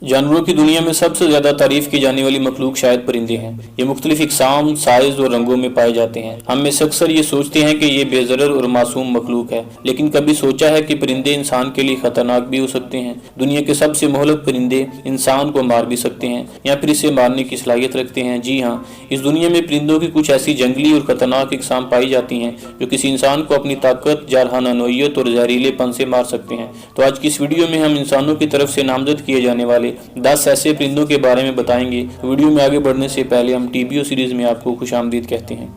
जानवरों की दुनिया में सबसे ज़्यादा तारीफ की जाने वाली मखलूक शायद परिंदे हैं। ये मुख्तलिफ इकसाम, साइज और रंगों में पाए जाते हैं। हम में से अक्सर ये सोचते हैं कि ये बेज़रर और मासूम मखलूक है, लेकिन कभी सोचा है कि परिंदे इंसान के लिए खतरनाक भी हो सकते हैं। दुनिया के सबसे मोहलक परिंदे इंसान को मार भी सकते हैं या फिर इसे मारने की सलाहियत रखते हैं। जी हाँ, इस दुनिया में परिंदों की कुछ ऐसी जंगली और खतरनाक इकसाम पाई जाती हैं जो किसी इंसान को अपनी ताकत, जारहाना नौइयत और जहरीलेपन से मार सकते हैं। तो आज की इस वीडियो में हम इंसानों की तरफ से नामजद किए जाने वाले 10 ऐसे परिंदों के बारे में बताएंगे। वीडियो में आगे बढ़ने से पहले हम TBO सीरीज में आपको खुशामदीद कहते हैं।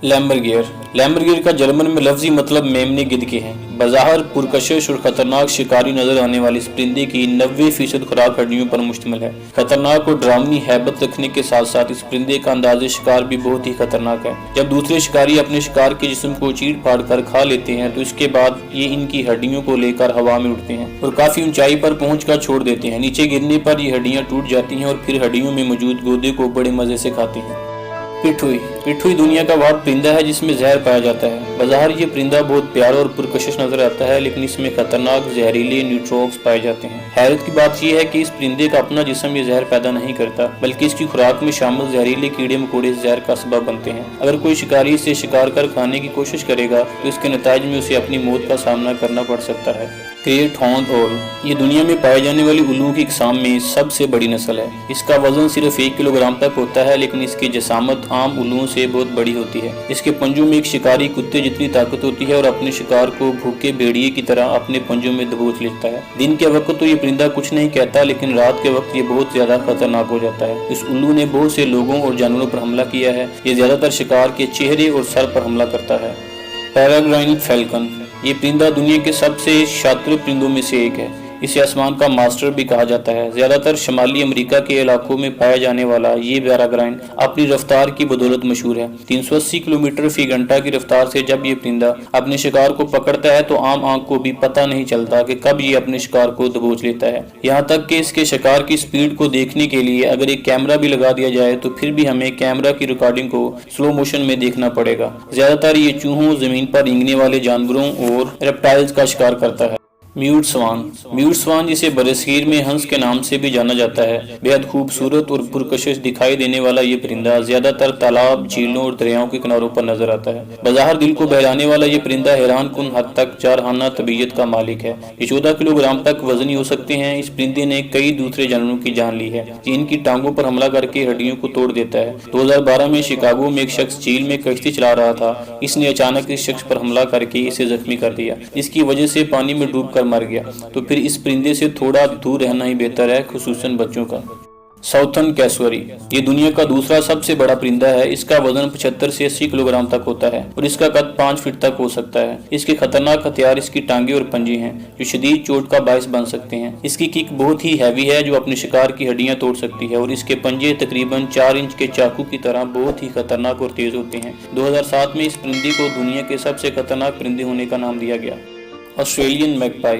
लैम्बरगियर का जर्मन में लफ्जी मतलब मेमने गिद्ध के हैं। बज़ाहिर पुरकशिश और खतरनाक शिकारी नजर आने वाले इस परिंदे की 90% खुराक हड्डियों पर मुश्तमिल है। खतरनाक और डरावनी हैबत रखने के साथ साथ इस परिंदे का अंदाज़े शिकार भी बहुत ही खतरनाक है। जब दूसरे शिकारी अपने शिकार के जिस्म को चीर फाड़ कर खा लेते हैं तो इसके बाद ये इनकी हड्डियों को लेकर हवा में उड़ते हैं और काफी ऊंचाई पर पहुंचकर छोड़ देते हैं। नीचे गिरने पर ये हड्डियां टूट जाती हैं और फिर हड्डियों में मौजूद गोदे को बड़े मजे से खाते हैं। पिट्ठुई दुनिया का वह परिंदा है जिसमें जहर पाया जाता है। बाजार ये परिंदा बहुत प्यारा और पुरकशिश नजर आता है, लेकिन इसमें खतरनाक जहरीले न्यूट्रॉक्स पाए जाते हैं। हैरत की बात यह है कि इस परिंदे का अपना जिस्म ये जहर पैदा नहीं करता, बल्कि इसकी खुराक में शामिल जहरीले कीड़े मकोड़े जहर का सबब बनते हैं। अगर कोई शिकारी इसे शिकार कर खाने की कोशिश करेगा तो इसके नतीजे में उसे अपनी मौत का सामना करना पड़ सकता है। ग्रेट हॉर्न ओल ये दुनिया में पाए जाने वाली उल्लू की इकसाम में सबसे बड़ी नस्ल है। इसका वजन सिर्फ 1 किलोग्राम तक होता है, लेकिन इसकी जसामत आम उल्लुओं से बहुत बड़ी होती है। इसके पंजों में एक शिकारी कुत्ते जितनी ताकत होती है और अपने शिकार को भूखे भेड़िए की तरह अपने पंजों में दबोच लेता है। दिन के वक्त तो ये परिंदा कुछ नहीं कहता, लेकिन रात के वक्त ये बहुत ज्यादा खतरनाक हो जाता है। इस उल्लू ने बहुत से लोगों और जानवरों पर हमला किया है। ये ज्यादातर शिकार के चेहरे और सर पर हमला करता है। पैराग्राइन फैल्कन ये परिंदा दुनिया के सबसे शातिर परिंदों में से एक है। इसे आसमान का मास्टर भी कहा जाता है। ज्यादातर शुमाली अमेरिका के इलाकों में पाया जाने वाला ये पैराग्राइन अपनी रफ्तार की बदौलत मशहूर है। 380 किलोमीटर फी घंटा की रफ्तार से जब ये परिंदा अपने शिकार को पकड़ता है तो आम आंख को भी पता नहीं चलता कि कब ये अपने शिकार को दबोच लेता है। यहाँ तक कि इसके शिकार की स्पीड को देखने के लिए अगर एक कैमरा भी लगा दिया जाए तो फिर भी हमें कैमरा की रिकॉर्डिंग को स्लो मोशन में देखना पड़ेगा। ज्यादातर ये चूहों, जमीन पर रेंगने वाले जानवरों और रेप्टाइल्स का शिकार करता है। म्यूट स्वान जिसे बरसीर में हंस के नाम से भी जाना जाता है, बेहद खूबसूरत और पुरकशिश दिखाई देने वाला ये परिंदा ज्यादातर तालाब, झीलों और दरियाओं के किनारों पर नजर आता है। बाजार दिल को बहलाने वाला ये परिंदा हैरान कुन हद तक जारहाना तबीयत का मालिक है। ये 14 किलोग्राम तक वजनी हो सकते हैं। इस परिंदे ने कई दूसरे जानवरों की जान ली है। इनकी टांगों पर हमला करके हड्डियों को तोड़ देता है। 2012 में शिकागो में एक शख्स झील में कश्ती चला रहा था। इसने अचानक इस शख्स पर हमला करके इसे जख्मी कर दिया, जिसकी वजह से पानी में डूब मर गया। तो फिर इस परिंदे से थोड़ा दूर रहना ही बेहतर है, खुसूसन बच्चों का। साउथर्न कैसुअरी ये दुनिया का दूसरा सबसे बड़ा परिंदा है। इसका वजन 75 से 80 किलोग्राम तक होता है और इसका कद 5 फीट तक हो सकता है। इसके खतरनाक हथियार इसकी टांगे और पंजे हैं, जो शदीद चोट का बायस बन सकते हैं। इसकी किक बहुत ही हैवी है, जो अपने शिकार की हड्डियां तोड़ सकती है और इसके पंजे तकरीबन 4 इंच के चाकू की तरह बहुत ही खतरनाक और तेज होते हैं। 2007 में इस परिंदे को दुनिया के सबसे खतरनाक परिंदे होने का नाम दिया गया। ऑस्ट्रेलियन मैगपाई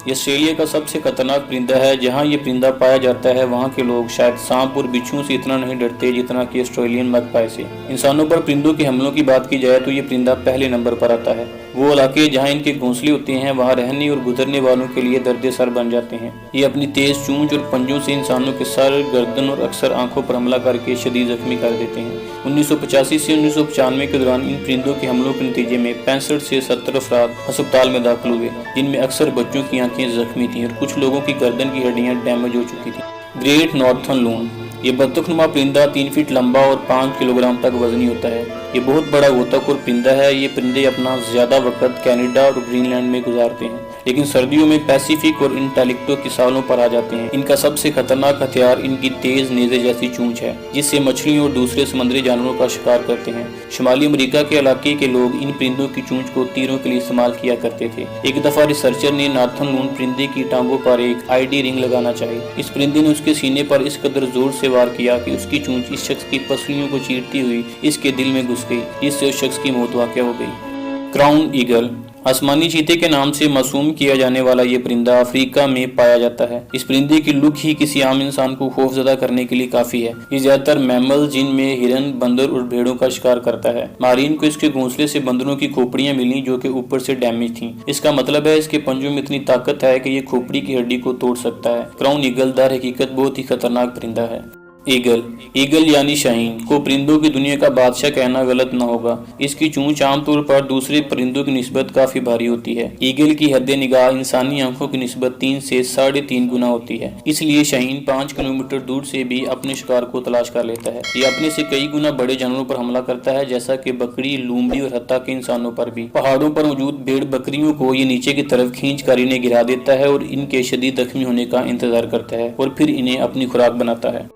ये ऑस्ट्रेलिया का सबसे खतरनाक परिंदा है। जहां ये परिंदा पाया जाता है वहां के लोग शायद सांप और बिच्छुओं से इतना नहीं डरते जितना कि ऑस्ट्रेलियन मैगपाई से। इंसानों पर परिंदों के हमलों की बात की जाए तो ये परिंदा पहले नंबर पर आता है। वो इलाके जहां इनके घोंसले होते हैं वहां रहने और गुजरने वालों के लिए दर्द सर बन जाते हैं। ये अपनी तेज चूंच और पंजों से इंसानों के सर, गर्दन और अक्सर आंखों पर हमला करके शदीद जख्मी कर देते हैं। 1985 से 1995 के दौरान इन परिंदों के हमलों के नतीजे में 65 से 70 अफराद अस्पताल में दाखिल हुए, जिनमें अक्सर बच्चों की आंखें जख्मी थी और कुछ लोगों की गर्दन की हड्डियां डैमेज हो चुकी थी। ग्रेट नॉर्थर्न लून ये बत्तखनुमा परिंदा 3 फीट लंबा और 5 किलोग्राम तक वजनी होता है। ये बहुत बड़ा गोताखोर परिंदा है। ये परिंदे अपना ज्यादा वक्त कनाडा और ग्रीनलैंड में गुजारते हैं, लेकिन सर्दियों में पैसिफिक और इंटालिक्टो की सालों पर आ जाते हैं। इनका सबसे खतरनाक हथियार इनकी तेज नेज़े जैसी चूंच है, जिससे मछलियों और दूसरे समुद्री जानवरों का शिकार करते हैं। शुमाली अमेरिका के इलाके के लोग इन परिंदों की चूंच को तीरों के लिए इस्तेमाल किया करते थे। एक दफा रिसर्चर ने नॉर्थर्न लून परिंदे की टांगों पर एक ID रिंग लगाना चाहिए। इस परिंदे ने उसके सीने पर इस कदर जोर से वार किया कि उसकी चूंच इस शख्स की पसलियों को चीरती हुई इसके दिल में घुस गई, जिससे उस शख्स की मौत वाक़या हो गई। क्राउन ईगल आसमानी चीते के नाम से मासूम किया जाने वाला ये परिंदा अफ्रीका में पाया जाता है। इस परिंदे की लुक ही किसी आम इंसान को खौफजदा करने के लिए काफी है। ये ज्यादातर मैमल जिनमें हिरन, बंदर और भेड़ों का शिकार करता है। मारीन को इसके घोंसले से बंदरों की खोपड़ियां मिली जो कि ऊपर से डैमेज थीं। इसका मतलब है इसके पंजों में इतनी ताकत है कि ये खोपड़ी की हड्डी को तोड़ सकता है। क्राउन ईगल दर हकीकत बहुत ही खतरनाक परिंदा है। ईगल ईगल यानी शाहीन को परिंदों की दुनिया का बादशाह कहना गलत न होगा। इसकी चोंच आमतौर पर दूसरे परिंदों की निस्बत काफी भारी होती है। ईगल की हद निगाह इंसानी आंखों की निस्बत 3 से 3.5 गुना होती है। इसलिए शाहीन 5 किलोमीटर दूर से भी अपने शिकार को तलाश कर लेता है। ये अपने से कई गुना बड़े जानवरों पर हमला करता है, जैसा कि बकरी, लोमड़ी और हत्ता के इंसानों पर भी। पहाड़ों पर मौजूद भेड़ बकरियों को ये नीचे की तरफ खींच कर इन्हें गिरा देता है और इनके शदीद जख्मी होने का इंतजार करता है और फिर इन्हें अपनी खुराक बनाता है।